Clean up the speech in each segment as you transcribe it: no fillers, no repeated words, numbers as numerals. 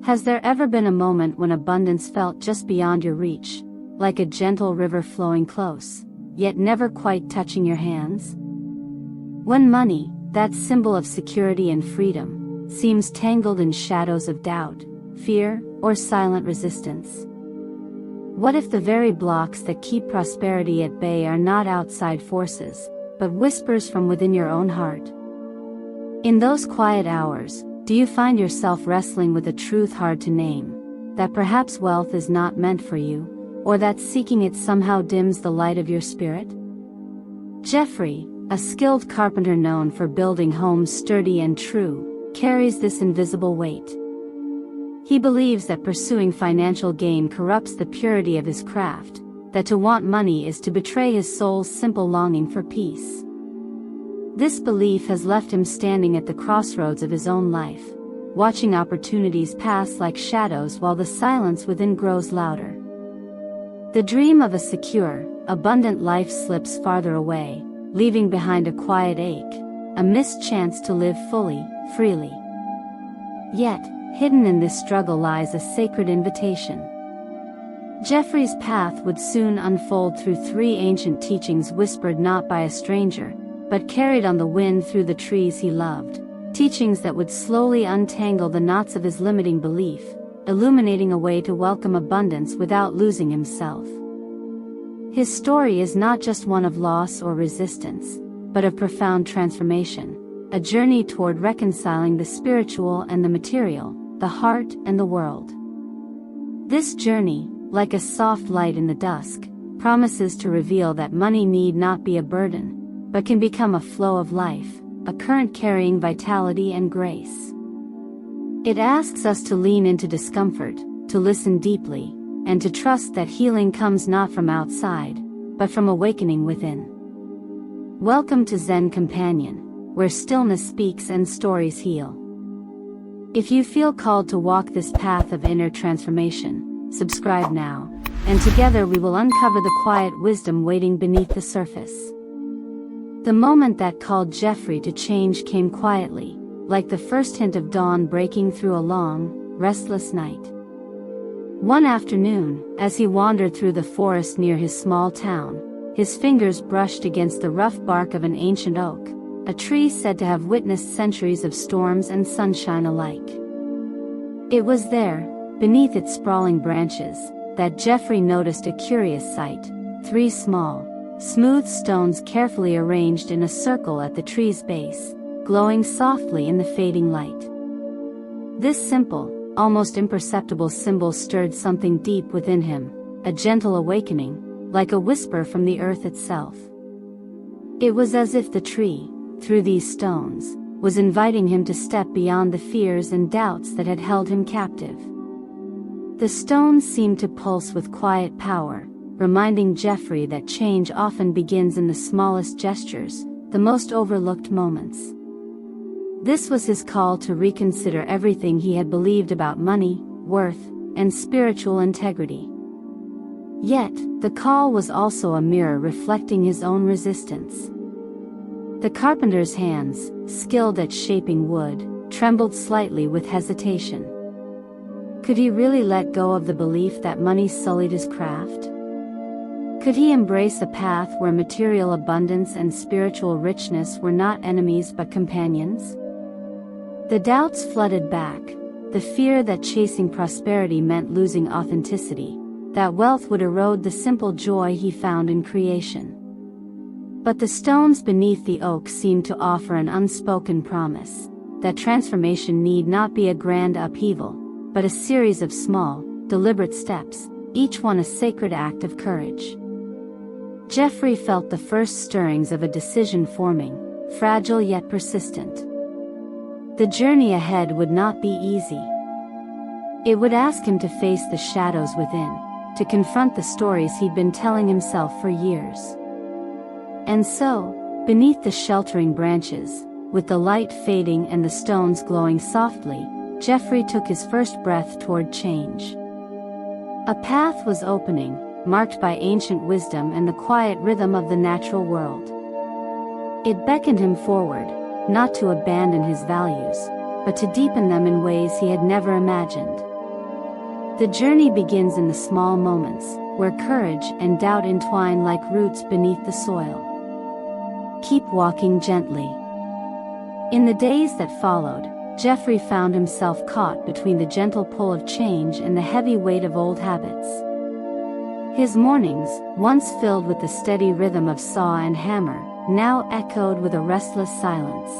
Has there ever been a moment when abundance felt just beyond your reach, like a gentle river flowing close, yet never quite touching your hands? When money, that symbol of security and freedom, seems tangled in shadows of doubt, fear, or silent resistance? What if the very blocks that keep prosperity at bay are not outside forces, but whispers from within your own heart? In those quiet hours, do you find yourself wrestling with a truth hard to name, that perhaps wealth is not meant for you, or that seeking it somehow dims the light of your spirit? Jeffrey, a skilled carpenter known for building homes sturdy and true, carries this invisible weight. He believes that pursuing financial gain corrupts the purity of his craft, that to want money is to betray his soul's simple longing for peace. This belief has left him standing at the crossroads of his own life, watching opportunities pass like shadows while the silence within grows louder. The dream of a secure, abundant life slips farther away, leaving behind a quiet ache, a missed chance to live fully, freely. Yet, hidden in this struggle lies a sacred invitation. Jeffrey's path would soon unfold through three ancient teachings whispered not by a stranger, but carried on the wind through the trees he loved, teachings that would slowly untangle the knots of his limiting belief, illuminating a way to welcome abundance without losing himself. His story is not just one of loss or resistance, but of profound transformation, a journey toward reconciling the spiritual and the material, the heart and the world. This journey, like a soft light in the dusk, promises to reveal that money need not be a burden, but can become a flow of life, a current carrying vitality and grace. It asks us to lean into discomfort, to listen deeply, and to trust that healing comes not from outside, but from awakening within. Welcome to Zen Companion, where stillness speaks and stories heal. If you feel called to walk this path of inner transformation, subscribe now, and together we will uncover the quiet wisdom waiting beneath the surface. The moment that called Jeffrey to change came quietly, like the first hint of dawn breaking through a long, restless night. One afternoon, as he wandered through the forest near his small town, his fingers brushed against the rough bark of an ancient oak, a tree said to have witnessed centuries of storms and sunshine alike. It was there, beneath its sprawling branches, that Jeffrey noticed a curious sight: three small, smooth stones carefully arranged in a circle at the tree's base, glowing softly in the fading light. This simple, almost imperceptible symbol stirred something deep within him, a gentle awakening, like a whisper from the earth itself. It was as if the tree, through these stones, was inviting him to step beyond the fears and doubts that had held him captive. The stones seemed to pulse with quiet power, reminding Jeffrey that change often begins in the smallest gestures, the most overlooked moments. This was his call to reconsider everything he had believed about money, worth, and spiritual integrity. Yet, the call was also a mirror reflecting his own resistance. The carpenter's hands, skilled at shaping wood, trembled slightly with hesitation. Could he really let go of the belief that money sullied his craft? Could he embrace a path where material abundance and spiritual richness were not enemies but companions? The doubts flooded back, the fear that chasing prosperity meant losing authenticity, that wealth would erode the simple joy he found in creation. But the stones beneath the oak seemed to offer an unspoken promise, that transformation need not be a grand upheaval, but a series of small, deliberate steps, each one a sacred act of courage. Jeffrey felt the first stirrings of a decision forming, fragile yet persistent. The journey ahead would not be easy. It would ask him to face the shadows within, to confront the stories he'd been telling himself for years. And so, beneath the sheltering branches, with the light fading and the stones glowing softly, Jeffrey took his first breath toward change. A path was opening, marked by ancient wisdom and the quiet rhythm of the natural world. It beckoned him forward, not to abandon his values, but to deepen them in ways he had never imagined. The journey begins in the small moments, where courage and doubt entwine like roots beneath the soil. Keep walking gently. In the days that followed, Jeffrey found himself caught between the gentle pull of change and the heavy weight of old habits. His mornings, once filled with the steady rhythm of saw and hammer, now echoed with a restless silence.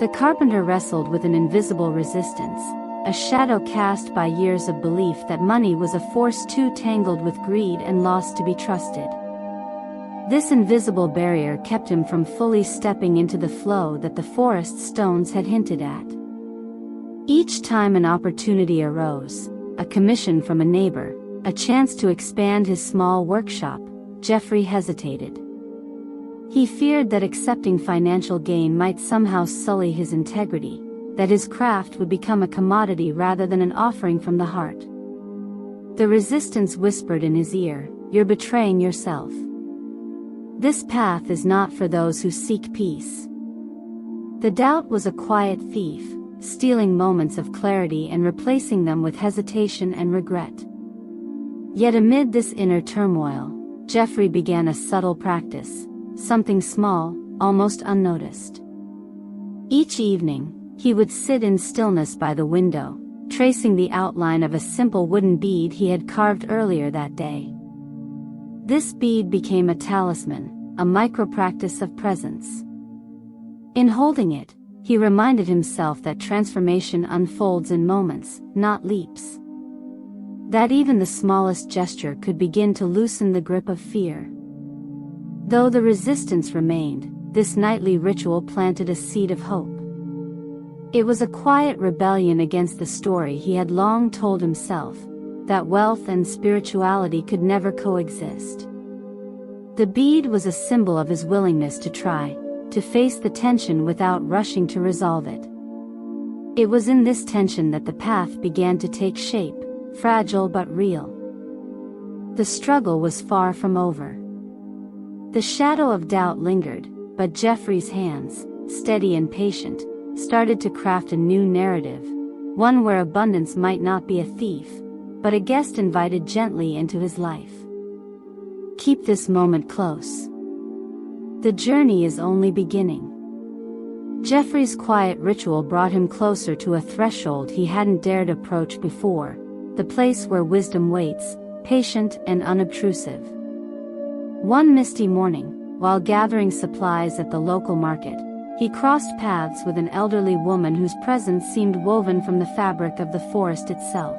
The carpenter wrestled with an invisible resistance, a shadow cast by years of belief that money was a force too tangled with greed and loss to be trusted. This invisible barrier kept him from fully stepping into the flow that the forest stones had hinted at. Each time an opportunity arose, a commission from a neighbor, a chance to expand his small workshop, Jeffrey hesitated. He feared that accepting financial gain might somehow sully his integrity, that his craft would become a commodity rather than an offering from the heart. The resistance whispered in his ear, "You're betraying yourself. This path is not for those who seek peace." The doubt was a quiet thief, stealing moments of clarity and replacing them with hesitation and regret. Yet amid this inner turmoil, Jeffrey began a subtle practice, something small, almost unnoticed. Each evening, he would sit in stillness by the window, tracing the outline of a simple wooden bead he had carved earlier that day. This bead became a talisman, a micro-practice of presence. In holding it, he reminded himself that transformation unfolds in moments, not leaps. That even the smallest gesture could begin to loosen the grip of fear. Though the resistance remained, this nightly ritual planted a seed of hope. It was a quiet rebellion against the story he had long told himself, that wealth and spirituality could never coexist. The bead was a symbol of his willingness to try, to face the tension without rushing to resolve it. It was in this tension that the path began to take shape, fragile but real. The struggle was far from over. The shadow of doubt lingered, but Jeffrey's hands, steady and patient, started to craft a new narrative, one where abundance might not be a thief, but a guest invited gently into his life. Keep this moment close. The journey is only beginning. Jeffrey's quiet ritual brought him closer to a threshold he hadn't dared approach before, the place where wisdom waits, patient and unobtrusive. One misty morning, while gathering supplies at the local market, he crossed paths with an elderly woman whose presence seemed woven from the fabric of the forest itself.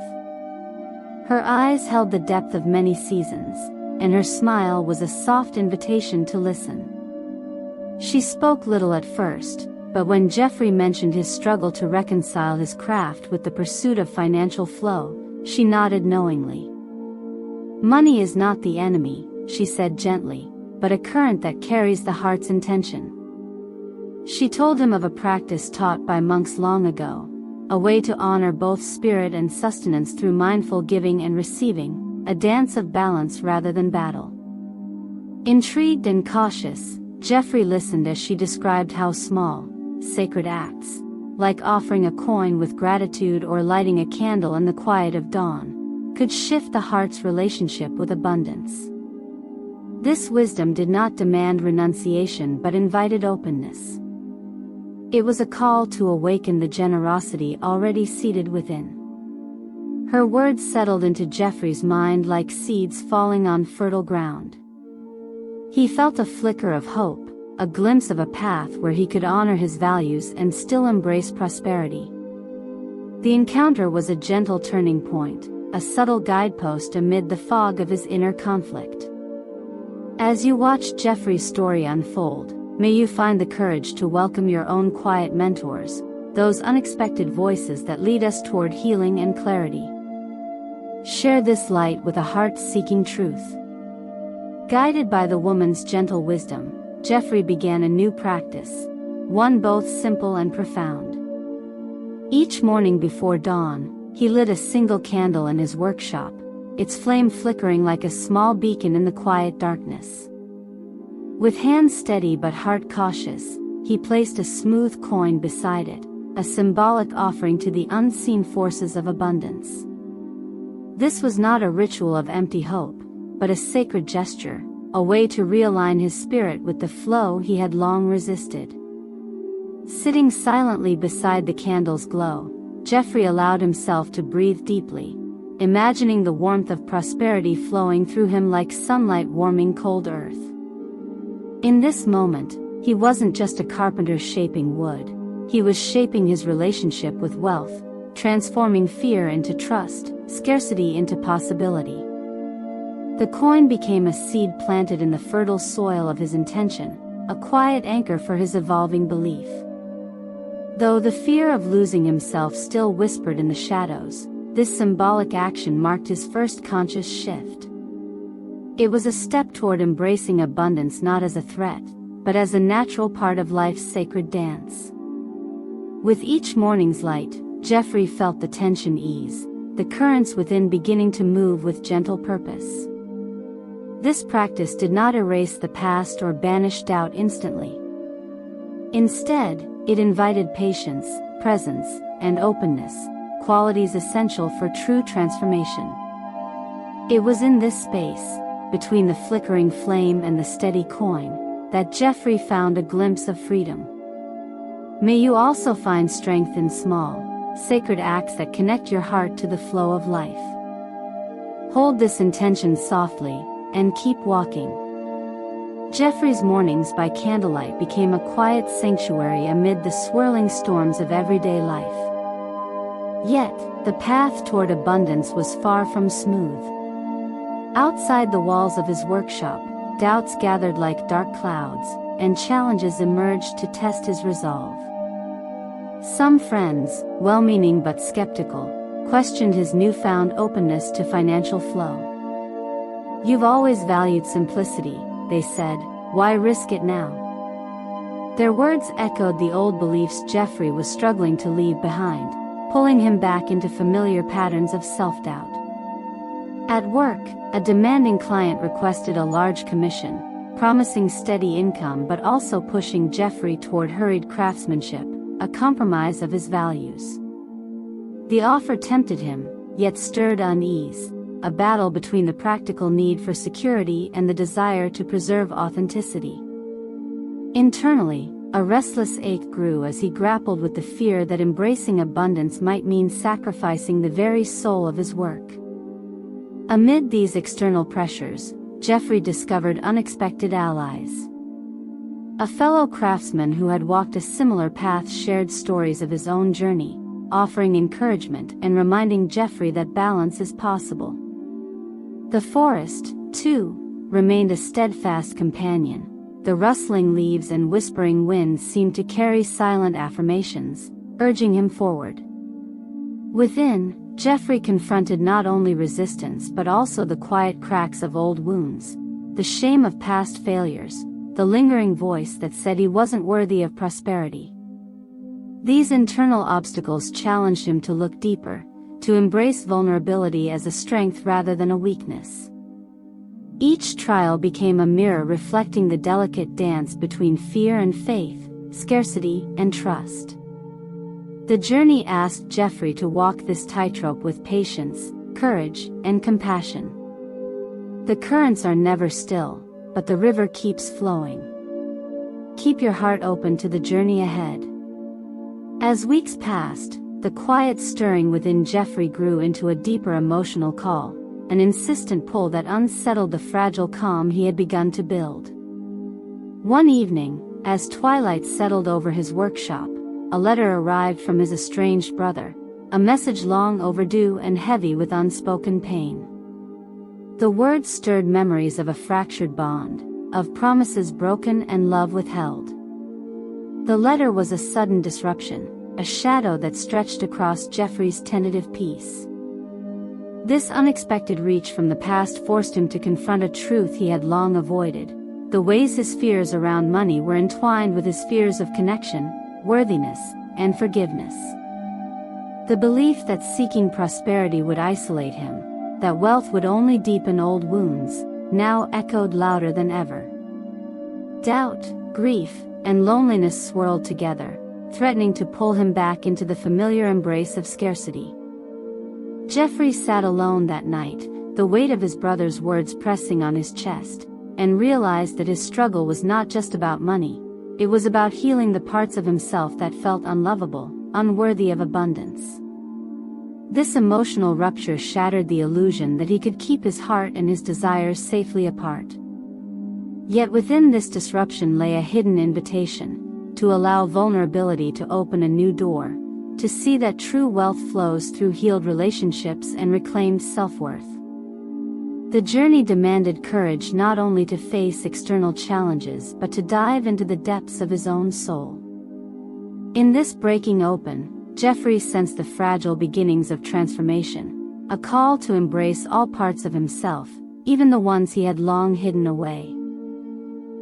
Her eyes held the depth of many seasons, and her smile was a soft invitation to listen. She spoke little at first, but when Jeffrey mentioned his struggle to reconcile his craft with the pursuit of financial flow, she nodded knowingly. "Money is not the enemy," she said gently, "but a current that carries the heart's intention." She told him of a practice taught by monks long ago, a way to honor both spirit and sustenance through mindful giving and receiving, a dance of balance rather than battle. Intrigued and cautious, Jeffrey listened as she described how small, sacred acts, like offering a coin with gratitude or lighting a candle in the quiet of dawn, could shift the heart's relationship with abundance. This wisdom did not demand renunciation but invited openness. It was a call to awaken the generosity already seated within. Her words settled into Jeffrey's mind like seeds falling on fertile ground. He felt a flicker of hope, a glimpse of a path where he could honor his values and still embrace prosperity. The encounter was a gentle turning point, a subtle guidepost amid the fog of his inner conflict. As you watch Jeffrey's story unfold, may you find the courage to welcome your own quiet mentors, those unexpected voices that lead us toward healing and clarity. Share this light with a heart seeking truth. Guided by the woman's gentle wisdom, Jeffrey began a new practice, one both simple and profound. Each morning before dawn, he lit a single candle in his workshop, its flame flickering like a small beacon in the quiet darkness. With hands steady but heart cautious, he placed a smooth coin beside it, a symbolic offering to the unseen forces of abundance. This was not a ritual of empty hope, but a sacred gesture, a way to realign his spirit with the flow he had long resisted. Sitting silently beside the candle's glow, Jeffrey allowed himself to breathe deeply, imagining the warmth of prosperity flowing through him like sunlight warming cold earth. In this moment, he wasn't just a carpenter shaping wood, he was shaping his relationship with wealth, transforming fear into trust, scarcity into possibility. The coin became a seed planted in the fertile soil of his intention, a quiet anchor for his evolving belief. Though the fear of losing himself still whispered in the shadows, this symbolic action marked his first conscious shift. It was a step toward embracing abundance not as a threat, but as a natural part of life's sacred dance. With each morning's light, Jeffrey felt the tension ease, the currents within beginning to move with gentle purpose. This practice did not erase the past or banish doubt instantly. Instead, it invited patience, presence, and openness, qualities essential for true transformation. It was in this space, between the flickering flame and the steady coin, that Jeffrey found a glimpse of freedom. May you also find strength in small, sacred acts that connect your heart to the flow of life. Hold this intention softly, and keep walking. Jeffrey's mornings by candlelight became a quiet sanctuary amid the swirling storms of everyday life. Yet, the path toward abundance was far from smooth. Outside the walls of his workshop, doubts gathered like dark clouds, and challenges emerged to test his resolve. Some friends, well-meaning but skeptical, questioned his newfound openness to financial flow. "You've always valued simplicity," they said, "why risk it now?" Their words echoed the old beliefs Jeffrey was struggling to leave behind, pulling him back into familiar patterns of self-doubt. At work, a demanding client requested a large commission, promising steady income but also pushing Jeffrey toward hurried craftsmanship, a compromise of his values. The offer tempted him, yet stirred unease, a battle between the practical need for security and the desire to preserve authenticity. Internally, a restless ache grew as he grappled with the fear that embracing abundance might mean sacrificing the very soul of his work. Amid these external pressures, Jeffrey discovered unexpected allies. A fellow craftsman who had walked a similar path shared stories of his own journey, offering encouragement and reminding Jeffrey that balance is possible. The forest, too, remained a steadfast companion. The rustling leaves and whispering winds seemed to carry silent affirmations, urging him forward. Within, Jeffrey confronted not only resistance but also the quiet cracks of old wounds, the shame of past failures, the lingering voice that said he wasn't worthy of prosperity. These internal obstacles challenged him to look deeper, to embrace vulnerability as a strength rather than a weakness. Each trial became a mirror reflecting the delicate dance between fear and faith, scarcity and trust. The journey asked Jeffrey to walk this tightrope with patience, courage, and compassion. The currents are never still, but the river keeps flowing. Keep your heart open to the journey ahead. As weeks passed, the quiet stirring within Jeffrey grew into a deeper emotional call, an insistent pull that unsettled the fragile calm he had begun to build. One evening, as twilight settled over his workshop, a letter arrived from his estranged brother, a message long overdue and heavy with unspoken pain. The words stirred memories of a fractured bond, of promises broken and love withheld. The letter was a sudden disruption, a shadow that stretched across Jeffrey's tentative peace. This unexpected reach from the past forced him to confront a truth he had long avoided: the ways his fears around money were entwined with his fears of connection, worthiness, and forgiveness. The belief that seeking prosperity would isolate him, that wealth would only deepen old wounds, now echoed louder than ever. Doubt, grief, and loneliness swirled together, threatening to pull him back into the familiar embrace of scarcity. Jeffrey sat alone that night, the weight of his brother's words pressing on his chest, and realized that his struggle was not just about money. It was about healing the parts of himself that felt unlovable, unworthy of abundance. This emotional rupture shattered the illusion that he could keep his heart and his desires safely apart. Yet within this disruption lay a hidden invitation, to allow vulnerability to open a new door, to see that true wealth flows through healed relationships and reclaimed self-worth. The journey demanded courage not only to face external challenges but to dive into the depths of his own soul. In this breaking open, Jeffrey sensed the fragile beginnings of transformation, a call to embrace all parts of himself, even the ones he had long hidden away.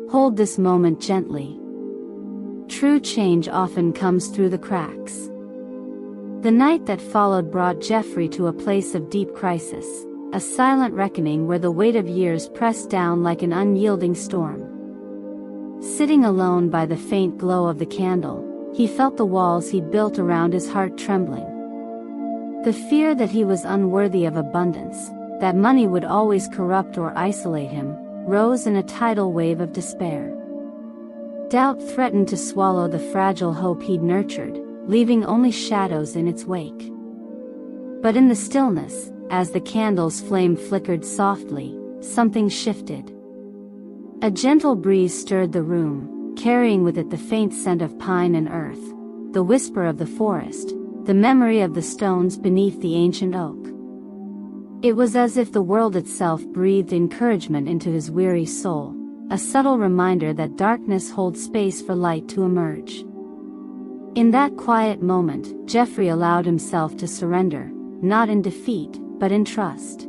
Hold this moment gently. True change often comes through the cracks. The night that followed brought Jeffrey to a place of deep crisis, a silent reckoning where the weight of years pressed down like an unyielding storm. Sitting alone by the faint glow of the candle, he felt the walls he'd built around his heart trembling. The fear that he was unworthy of abundance, that money would always corrupt or isolate him, rose in a tidal wave of despair. Doubt threatened to swallow the fragile hope he'd nurtured, leaving only shadows in its wake. But in the stillness, as the candle's flame flickered softly, something shifted. A gentle breeze stirred the room, carrying with it the faint scent of pine and earth, the whisper of the forest, the memory of the stones beneath the ancient oak. It was as if the world itself breathed encouragement into his weary soul, a subtle reminder that darkness holds space for light to emerge. In that quiet moment, Jeffrey allowed himself to surrender, not in defeat, but in trust.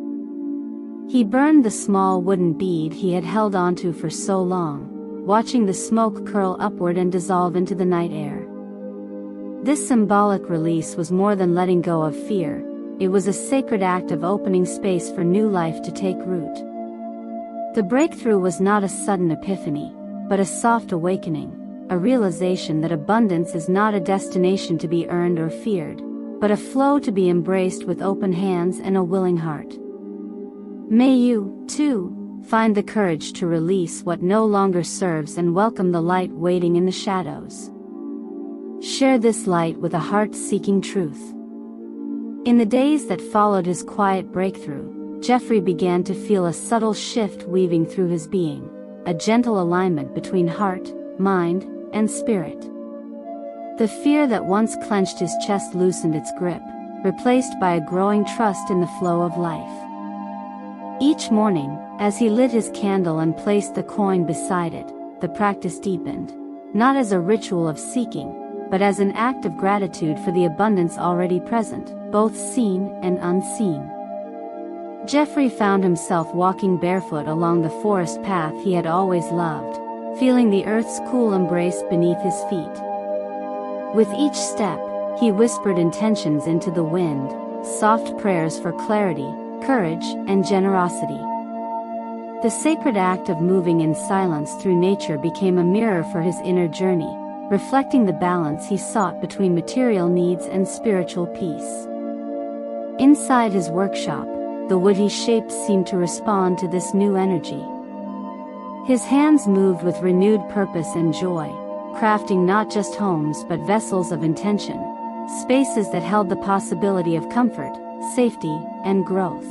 He burned the small wooden bead he had held onto for so long, watching the smoke curl upward and dissolve into the night air. This symbolic release was more than letting go of fear, it was a sacred act of opening space for new life to take root. The breakthrough was not a sudden epiphany, but a soft awakening, a realization that abundance is not a destination to be earned or feared, but a flow to be embraced with open hands and a willing heart. May you, too, find the courage to release what no longer serves and welcome the light waiting in the shadows. Share this light with a heart seeking truth. In the days that followed his quiet breakthrough, Jeffrey began to feel a subtle shift weaving through his being, a gentle alignment between heart, mind, and spirit. The fear that once clenched his chest loosened its grip, replaced by a growing trust in the flow of life. Each morning, as he lit his candle and placed the coin beside it, the practice deepened, not as a ritual of seeking, but as an act of gratitude for the abundance already present, both seen and unseen. Jeffrey found himself walking barefoot along the forest path he had always loved, feeling the earth's cool embrace beneath his feet. With each step, he whispered intentions into the wind, soft prayers for clarity, courage, and generosity. The sacred act of moving in silence through nature became a mirror for his inner journey, reflecting the balance he sought between material needs and spiritual peace. Inside his workshop, the wood he shaped seemed to respond to this new energy. His hands moved with renewed purpose and joy, crafting not just homes but vessels of intention, spaces that held the possibility of comfort, safety, and growth.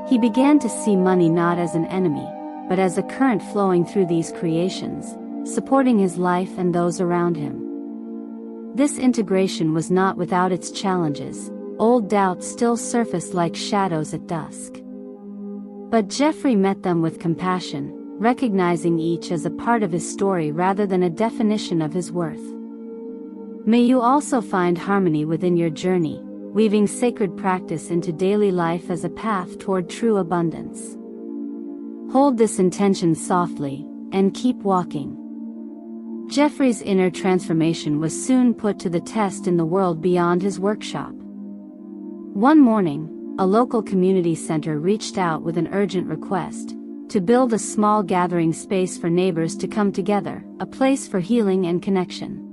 He began to see money not as an enemy, but as a current flowing through these creations, supporting his life and those around him. This integration was not without its challenges. Old doubts still surfaced like shadows at dusk. But Jeffrey met them with compassion, recognizing each as a part of his story rather than a definition of his worth. May you also find harmony within your journey, weaving sacred practice into daily life as a path toward true abundance. Hold this intention softly, and keep walking. Jeffrey's inner transformation was soon put to the test in the world beyond his workshop. One morning, a local community center reached out with an urgent request to build a small gathering space for neighbors to come together, a place for healing and connection.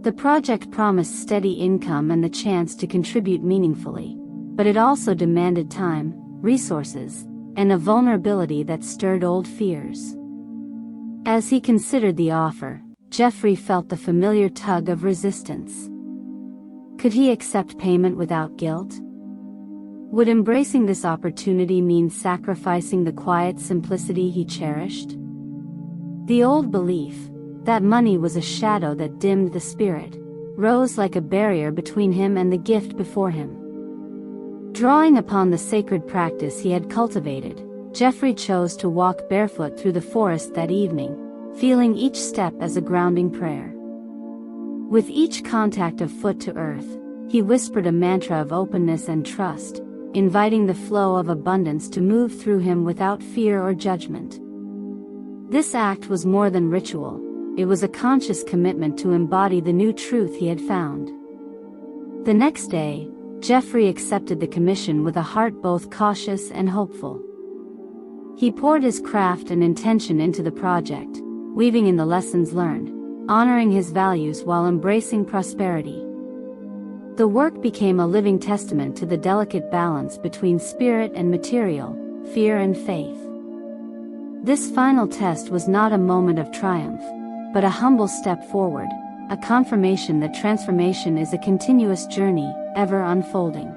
The project promised steady income and the chance to contribute meaningfully, but it also demanded time, resources, and a vulnerability that stirred old fears. As he considered the offer, Jeffrey felt the familiar tug of resistance. Could he accept payment without guilt? Would embracing this opportunity mean sacrificing the quiet simplicity he cherished? The old belief, that money was a shadow that dimmed the spirit, rose like a barrier between him and the gift before him. Drawing upon the sacred practice he had cultivated, Jeffrey chose to walk barefoot through the forest that evening, feeling each step as a grounding prayer. With each contact of foot to earth, he whispered a mantra of openness and trust, inviting the flow of abundance to move through him without fear or judgment. This act was more than ritual, it was a conscious commitment to embody the new truth he had found. The next day, Jeffrey accepted the commission with a heart both cautious and hopeful. He poured his craft and intention into the project, weaving in the lessons learned, honoring his values while embracing prosperity. The work became a living testament to the delicate balance between spirit and material, fear and faith. This final test was not a moment of triumph, but a humble step forward, a confirmation that transformation is a continuous journey, ever unfolding.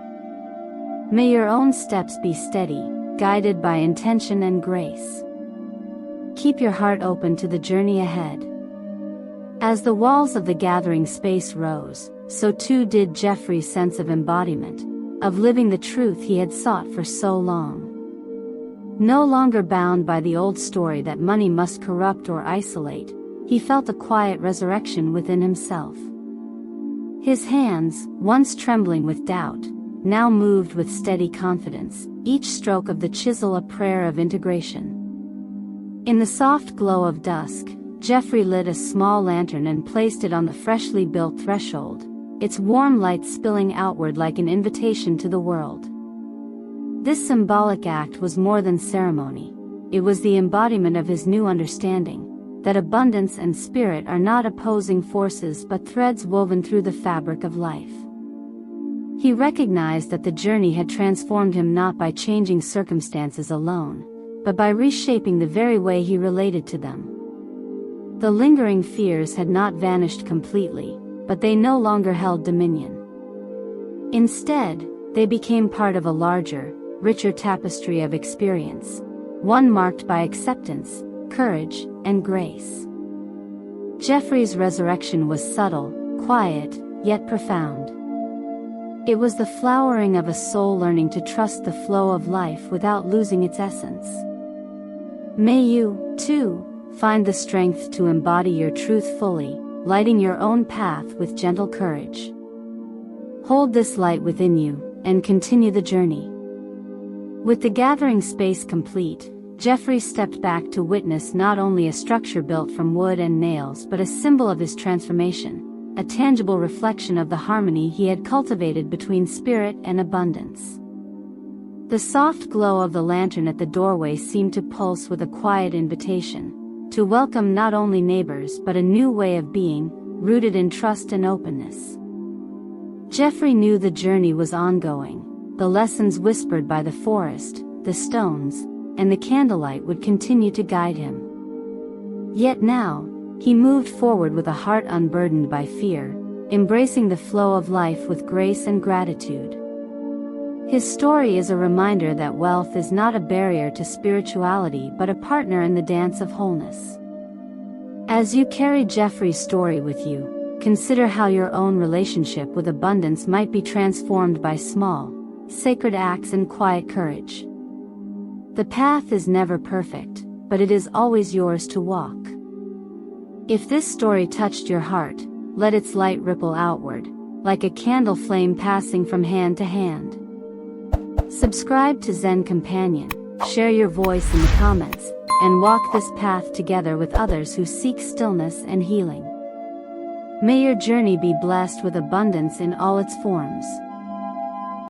May your own steps be steady, guided by intention and grace. Keep your heart open to the journey ahead. As the walls of the gathering space rose, so too did Jeffrey's sense of embodiment, of living the truth he had sought for so long. No longer bound by the old story that money must corrupt or isolate, he felt a quiet resurrection within himself. His hands, once trembling with doubt, now moved with steady confidence, each stroke of the chisel a prayer of integration. In the soft glow of dusk, Jeffrey lit a small lantern and placed it on the freshly built threshold, its warm light spilling outward like an invitation to the world. This symbolic act was more than ceremony, it was the embodiment of his new understanding, that abundance and spirit are not opposing forces but threads woven through the fabric of life. He recognized that the journey had transformed him not by changing circumstances alone, but by reshaping the very way he related to them. The lingering fears had not vanished completely, but they no longer held dominion. Instead, they became part of a larger, richer tapestry of experience, one marked by acceptance, courage, and grace. Jeffrey's resurrection was subtle, quiet, yet profound. It was the flowering of a soul learning to trust the flow of life without losing its essence. May you, too, find the strength to embody your truth fully, lighting your own path with gentle courage. Hold this light within you, and continue the journey. With the gathering space complete, Jeffrey stepped back to witness not only a structure built from wood and nails but a symbol of his transformation, a tangible reflection of the harmony he had cultivated between spirit and abundance. The soft glow of the lantern at the doorway seemed to pulse with a quiet invitation, to welcome not only neighbors but a new way of being, rooted in trust and openness. Jeffrey knew the journey was ongoing, the lessons whispered by the forest, the stones, and the candlelight would continue to guide him. Yet now, he moved forward with a heart unburdened by fear, embracing the flow of life with grace and gratitude. His story is a reminder that wealth is not a barrier to spirituality but a partner in the dance of wholeness. As you carry Jeffrey's story with you, consider how your own relationship with abundance might be transformed by small, sacred acts and quiet courage. The path is never perfect, but it is always yours to walk. If this story touched your heart, let its light ripple outward, like a candle flame passing from hand to hand. Subscribe to Zen Companion, share your voice in the comments, and walk this path together with others who seek stillness and healing. May your journey be blessed with abundance in all its forms.